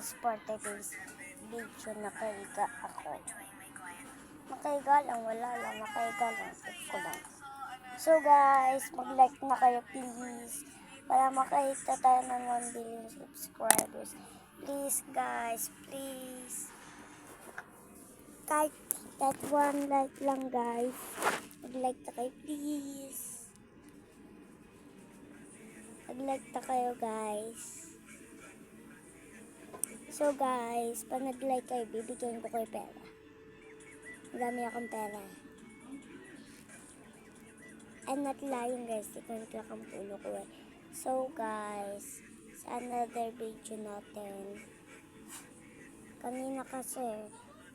guys, for today's video, nakaiga ako. Nakaiga lang, wala lang, nakaiga lang, tip ko lang. So guys, mag-like na kayo please, para makahita tayo ng 1 billion subscribers. Please guys, please. Kahit 1 like lang guys, mag-like na kayo please. Mag-like na kayo guys. So guys, pag nag-like kayo, bibigyan ko kayo pera. Marami akong pera. I'm not lying guys, ikaw lang ang pulo ko eh. So guys, sa another video natin. Kanina kasi,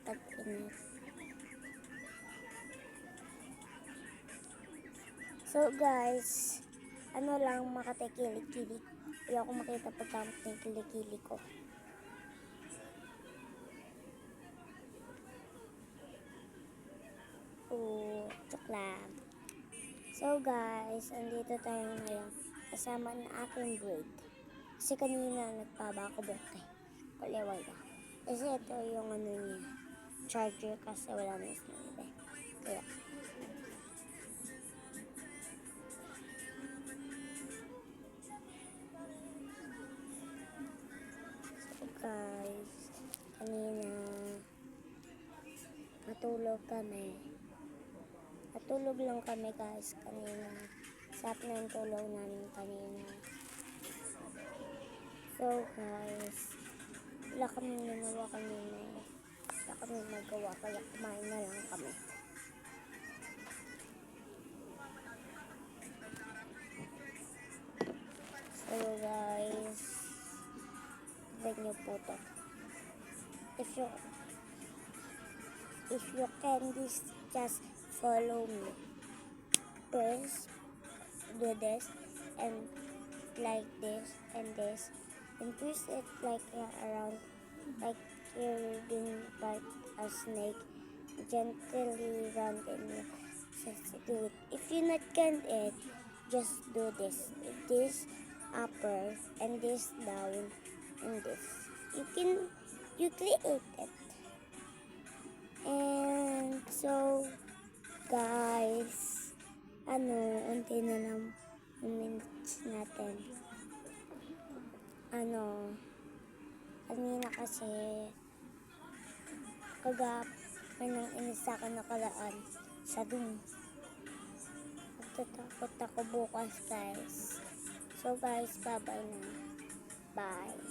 tag-init. So guys, ano lang makatekilig-kilig. Ayoko makita pagkamot ng kilig-kilig ko. Joke lang. So guys, andito tayo ngayon kasama ng aking grade. Kasi kanina nagpaba ako buke. Kuleway na. Kasi ito yung ano niya, charger kasi wala na isnebe. Kaya. So guys, kanina natulog kami. Natulog lang kami guys kanina. Sarap na yung tulog namin kanina. So guys, wala kami ginawa kanina. Wala kami magawa kaya kumain na lang kami. So guys, bag niyo po to. If you can just follow me. First, do this and like this and this, and twist it like around, like you're being bite a snake. Gently round and just do it. If you not can it, just do this. This upper and this down and this. You create it. And so guys, unti na lang minutes natin. Kanina kasi kagapan ng inis sa akin nakalaan sa room. Natatakot ako bukas guys. So guys, bye-bye na. Bye.